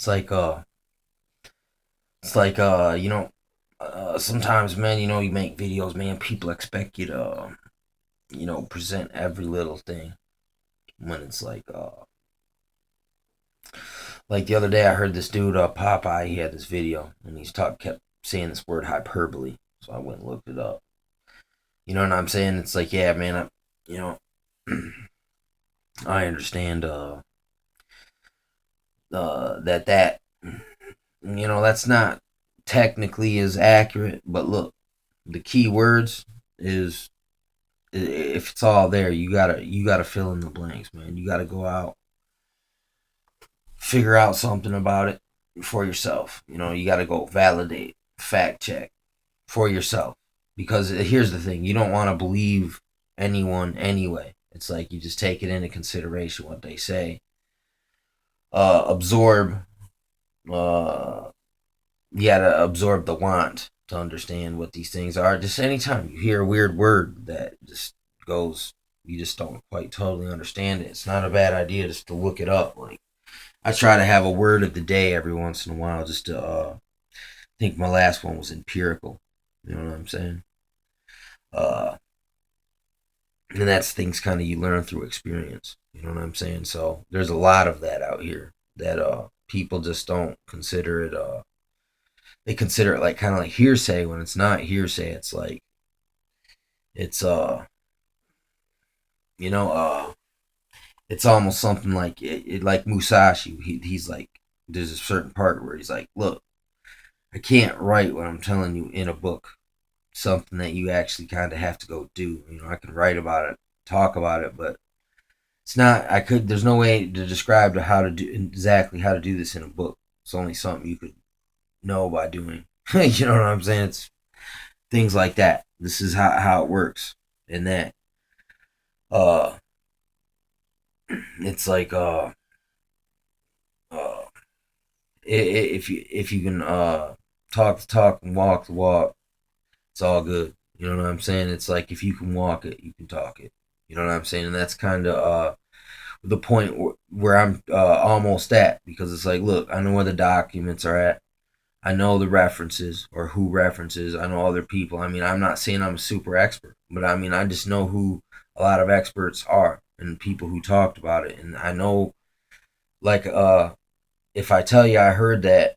It's like you know, sometimes, man, you know, you make videos, man, people expect you to you know, present every little thing when it's like the other day I heard this dude Popeye, he had this video and kept saying this word hyperbole. So I went and looked it up. You know what I'm saying? It's like, yeah, man, you know, I understand that you know, that's not technically as accurate, but look, the key words is if it's all there, you gotta fill in the blanks, man. You gotta go out, figure out something about it for yourself. You know, you gotta go validate, fact check for yourself. Because here's the thing, you don't want to believe anyone anyway. It's like you just take it into consideration what they say, absorb. Uh, you gotta absorb the want to understand what these things are. Just anytime you hear a weird word that just goes, you just don't quite totally understand it. It's not a bad idea just to look it up. Like I try to have a word of the day every once in a while, just to. I think my last one was empirical. You know what I'm saying? Uh, and that's things kind of you learn through experience. You know what I'm saying? So there's a lot of that out here that people just don't consider it. They consider it like kind of like hearsay when it's not hearsay. It's like it's you know it's almost something like like Musashi. He's like there's a certain part where he's like, look, I can't write what I'm telling you in a book. Something that you actually kind of have to go do. You know, I can write about it, talk about it, but it's not. I could. There's no way to describe how to do exactly how to do this in a book. It's only something you could know by doing. You know what I'm saying? It's things like that. This is how it works. And that uh, it's like uh, if you can talk the talk and walk the walk, it's all good. You know what I'm saying? It's like if you can walk it, you can talk it. You know what I'm saying? And that's kind of the point where I'm almost at because it's like, look, I know where the documents are at. I know the references or who references. I know other people. I mean, I'm not saying I'm a super expert, but I mean, I just know who a lot of experts are and people who talked about it. And I know, like, if I tell you I heard that,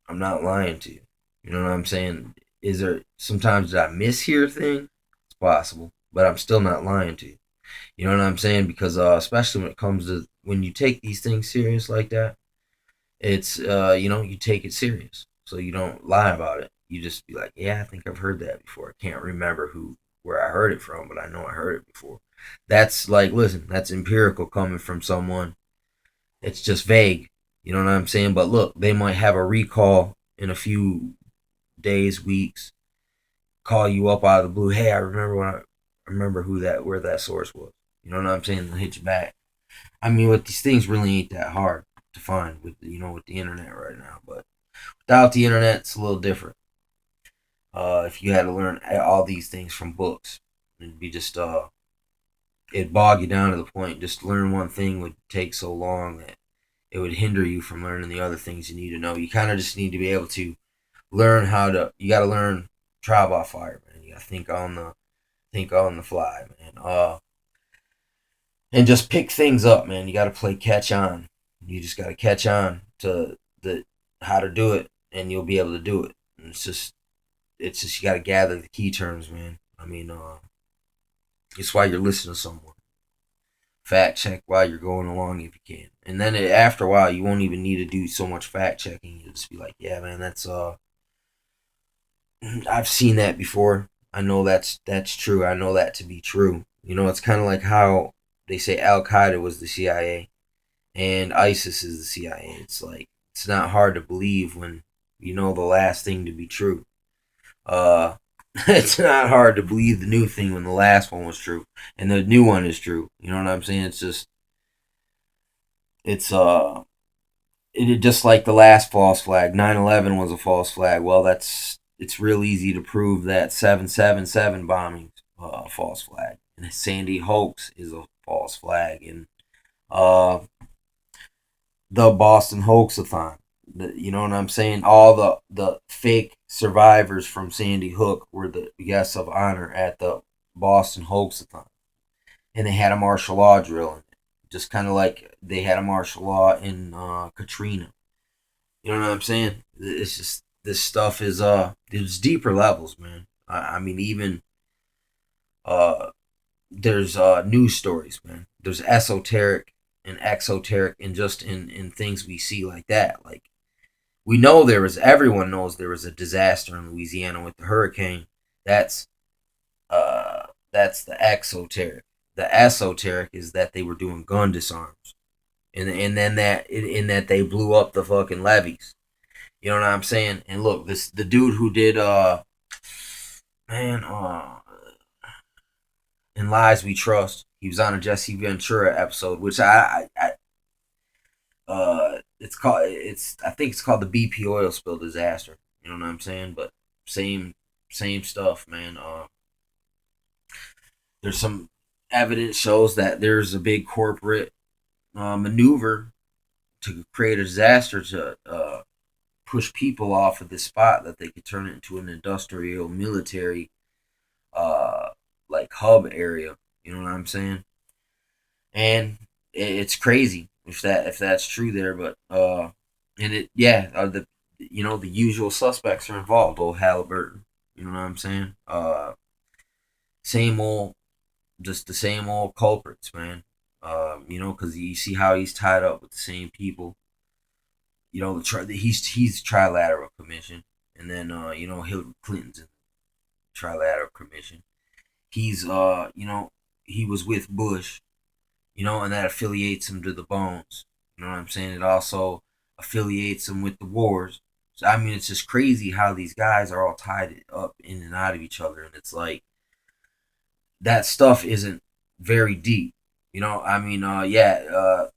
I'm not lying to you. You know what I'm saying? Is there sometimes did I mishear things? It's possible, but I'm still not lying to you. You know what I'm saying? Because especially when it comes to when you take these things serious like that, it's you know you take it serious, so you don't lie about it. You just be like, yeah, I think I've heard that before. I can't remember where I heard it from, but I know I heard it before. That's like, listen, that's empirical coming from someone. It's just vague. You know what I'm saying? But look, they might have a recall in a few days, weeks, call you up out of the blue. Hey, I remember where that source was. You know what I'm saying? They'll hit you back. I mean, with these things really ain't that hard to find with with the internet right now. But without the internet, it's a little different. If you had to learn all these things from books, it'd be just it'd bog you down to the point. Just learn one thing would take so long that it would hinder you from learning the other things you need to know. You kind of just need to be able to learn how to. You got to learn trial by fire, man. You got to think on the fly, man. And just pick things up, man. You got to play catch on. You just got to catch on to the how to do it, and you'll be able to do it. And it's just you got to gather the key terms, man. I mean, it's why you're listening to someone. Fact check while you're going along if you can, and then after a while, you won't even need to do so much fact checking. You'll just be like, yeah, man, that's I've seen that before. I know that's true. I know that to be true. You know, it's kind of like how they say Al Qaeda was the CIA and ISIS is the CIA. It's like it's not hard to believe when you know the last thing to be true. Uh, it's not hard to believe the new thing when the last one was true and the new one is true. You know what I'm saying? It's just it's just like the last false flag. 9/11 was a false flag. Well, it's real easy to prove that 7/77 bombing a false flag and Sandy hoax is a false flag and uh the Boston Hoaxathon. You know what I'm saying? All the fake survivors from Sandy Hook were the guests of honor at the Boston Hoaxathon, and they had a martial law drill in it, just kind of like they had a martial law in Katrina. You know what I'm saying? It's just this stuff is there's deeper levels, man. I mean, even uh there's news stories, man. There's esoteric and exoteric, and just in things we see like that. Like we know there was, everyone knows there was a disaster in Louisiana with the hurricane. That's that's the exoteric. The esoteric is that they were doing gun disarms, and then that in that they blew up the fucking levees. You know what I'm saying? And look, this the dude who did man in Lies We Trust. He was on a Jesse Ventura episode, which it's I think it's called the BP oil spill disaster. You know what I'm saying? But same same stuff, man. There's some evidence shows that there's a big corporate maneuver to create a disaster to push people off of this spot that they could turn it into an industrial military uh like hub area. You know what I'm saying? And it's crazy if that's true there, but and it yeah the you know the usual suspects are involved. Old Halliburton, you know what I'm saying? Same old, just the same old culprits, man. You know, because you see how he's tied up with the same people. You know, he's trilateral commission, and then you know Hillary Clinton's in trilateral commission. He's you know he was with Bush, you know, and that affiliates him to the bones. You know what I'm saying? It also affiliates him with the wars. So I mean, it's just crazy how these guys are all tied up in and out of each other, and it's like that stuff isn't very deep. You know, I mean, yeah,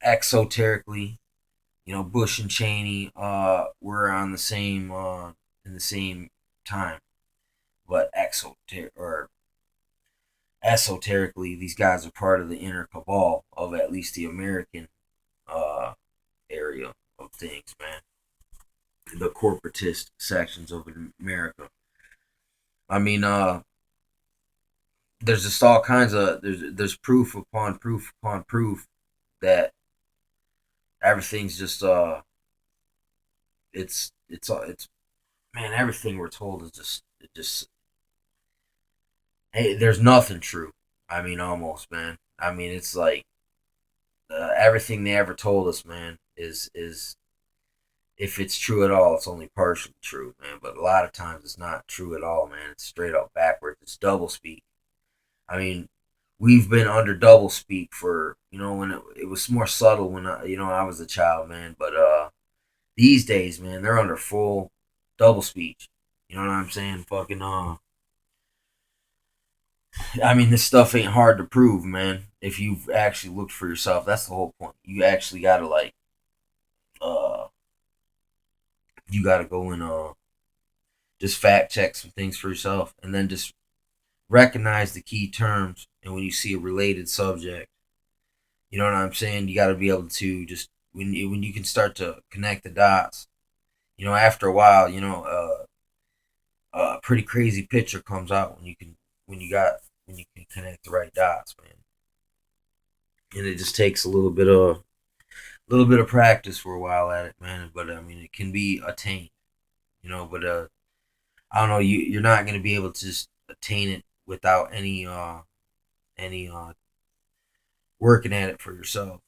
exoterically, you know, Bush and Cheney were on the same in the same time, but exoteric or esoterically, these guys are part of the inner cabal of at least the American uh, area of things, man. The corporatist sections of America. I mean, there's just all kinds of there's proof upon proof upon proof that everything's just it's man, everything we're told is just it just hey, there's nothing true. I mean, almost, man. I mean, it's like everything they ever told us, man, is if it's true at all, it's only partially true, man. But a lot of times it's not true at all, man. It's straight up backwards. It's double speak. I mean, we've been under double speak for you know when it was more subtle when you know I was a child, man. But these days, man, they're under full double speech. You know what I'm saying? Fucking I mean, this stuff ain't hard to prove, man. If you've actually looked for yourself, that's the whole point. You actually gotta like uh you gotta go and just fact check some things for yourself, and then just recognize the key terms. And when you see a related subject, you know what I'm saying, you got to be able to just when you can start to connect the dots. You know, after a while, you know, a pretty crazy picture comes out when you can when you can connect the right dots, man. And it just takes a little bit of practice for a while at it, man. But I mean, it can be attained, you know. But I don't know, you're not gonna be able to just attain it without any working at it for yourself,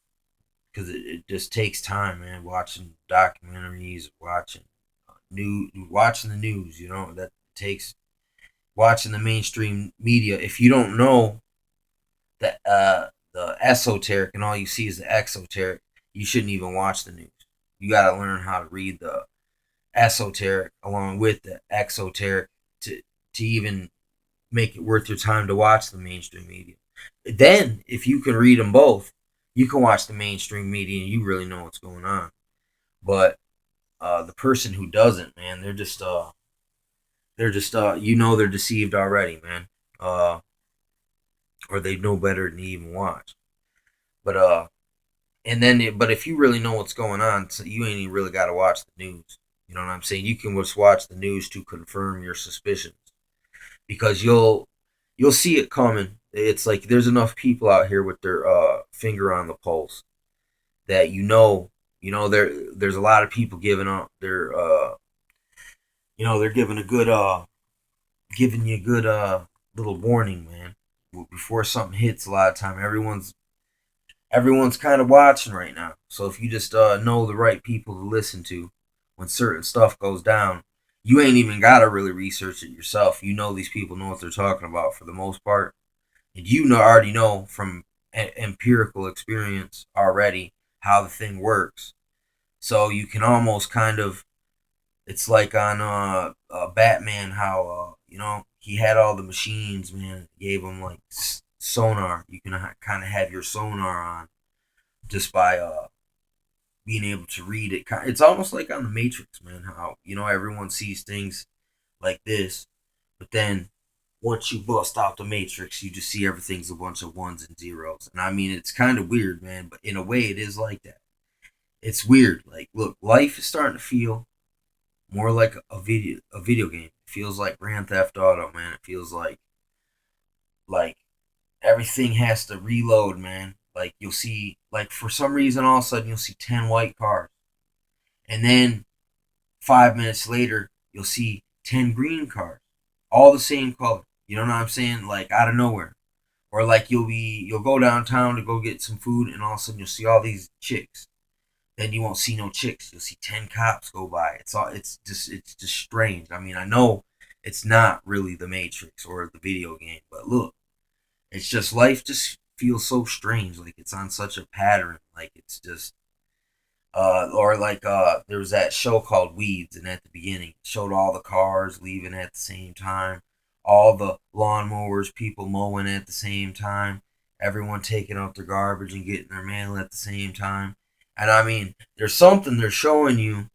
because it just takes time, man. Watching documentaries, watching the news, you know, that takes watching the mainstream media. If you don't know the esoteric and all you see is the exoteric, you shouldn't even watch the news. You got to learn how to read the esoteric along with the exoteric to even make it worth your time to watch the mainstream media. Then, if you can read them both, you can watch the mainstream media and you really know what's going on. But the person who doesn't, man, they're just you know they're deceived already, man. Or they know better than to even watch. But and then but if you really know what's going on, so you ain't even really got to watch the news. You know what I'm saying? You can just watch the news to confirm your suspicions, because you'll see it coming. It's like there's enough people out here with their finger on the pulse that there's a lot of people giving up their they're giving you a good little warning, man. Before something hits, a lot of time everyone's kind of watching right now. So if you just know the right people to listen to when certain stuff goes down, you ain't even gotta really research it yourself. You know these people know what they're talking about for the most part, and already know from empirical experience already how the thing works. So you can almost kind of, it's like on Batman, how he had all the machines, man. Gave him like sonar. You can kind of have your sonar on just by being able to read it. It's almost like on the Matrix, man. How everyone sees things like this, but then once you bust out the Matrix, you just see everything's a bunch of ones and zeros. And I mean, it's kind of weird, man. But in a way, it is like that. It's weird. Like, look, life is starting to feel more like a video game. It feels like Grand Theft Auto, man. It feels like everything has to reload, man. Like you'll see, like for some reason, all of a sudden you'll see 10 white cars, and then 5 minutes later you'll see 10 green cars, all the same color. You know what I'm saying? Like out of nowhere, or like you'll go downtown to go get some food, and all of a sudden you'll see all these chicks. Then you won't see no chicks. You'll see 10 cops go by. It's just strange. I mean, I know it's not really the Matrix or the video game, but look, it's just life just feels so strange. Like it's on such a pattern. Like it's just or like there was that show called Weeds, and at the beginning it showed all the cars leaving at the same time, all the lawnmowers, people mowing at the same time, everyone taking out their garbage and getting their mail at the same time. And I mean, there's something they're showing you,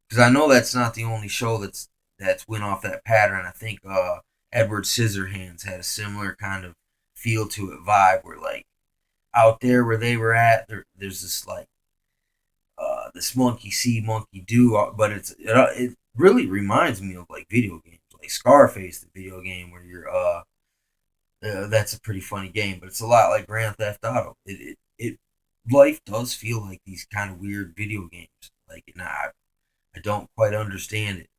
because I know that's not the only show that's went off that pattern. I think Edward Scissorhands had a similar kind of feel to it, vibe, where like out there where they were at, there's this like this monkey see, monkey do, but it really reminds me of like video games, like Scarface, the video game where you're that's a pretty funny game, but it's a lot like Grand Theft Auto. It life does feel like these kind of weird video games, like, and I don't quite understand it.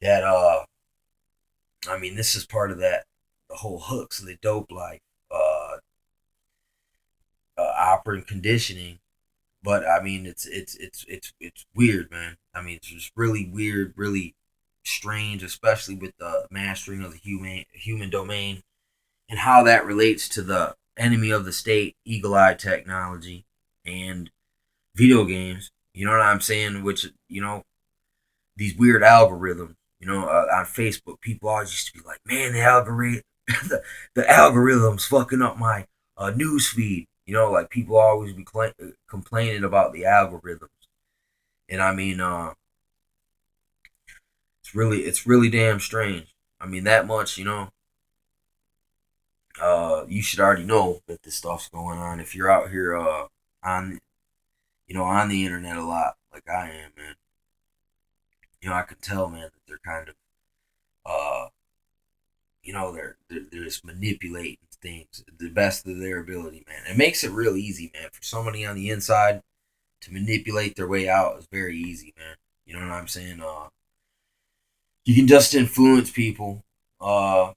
That I mean, this is part of that the whole hooks of the dope life, uh, operant conditioning. But I mean, it's weird, man. I mean, it's just really weird, really strange, especially with the mastering of the human domain and how that relates to the enemy of the state, eagle eye technology, and video games. You know what I'm saying? Which these weird algorithms. On Facebook, people always used to be like, "Man, the algorithm, the algorithm's fucking up my news feed." Like people always be complaining about the algorithms, and I mean, it's really damn strange. I mean, that much, you should already know that this stuff's going on if you're out here on on the internet a lot, like I am, man. I can tell, man, that they're kind of uh they're just manipulating things the best of their ability, man. It makes it real easy, man, for somebody on the inside to manipulate their way out. Is very easy, man. You know what I'm saying? You can just influence people uh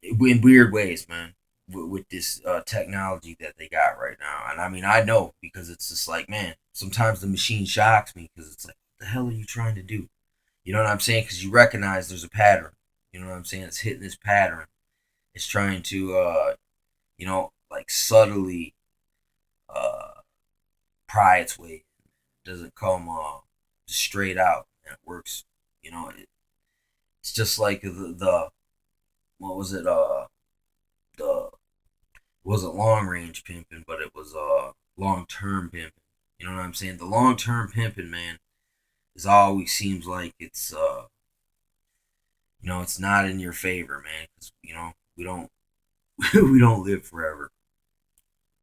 in weird ways, man, with this technology that they got right now. And I mean, I know, because it's just like, man, sometimes the machine shocks me, because it's like, what the hell are you trying to do? You know what I'm saying? Because you recognize there's a pattern. You know what I'm saying? It's hitting this pattern. It's trying to, like subtly uh, pry its way. It doesn't come just straight out. And it works. It's just like the what was it? The it wasn't long range pimping, but it was long term pimping. You know what I'm saying? The long term pimping, man, is always seems like it's it's not in your favor, man. Because we don't we don't live forever.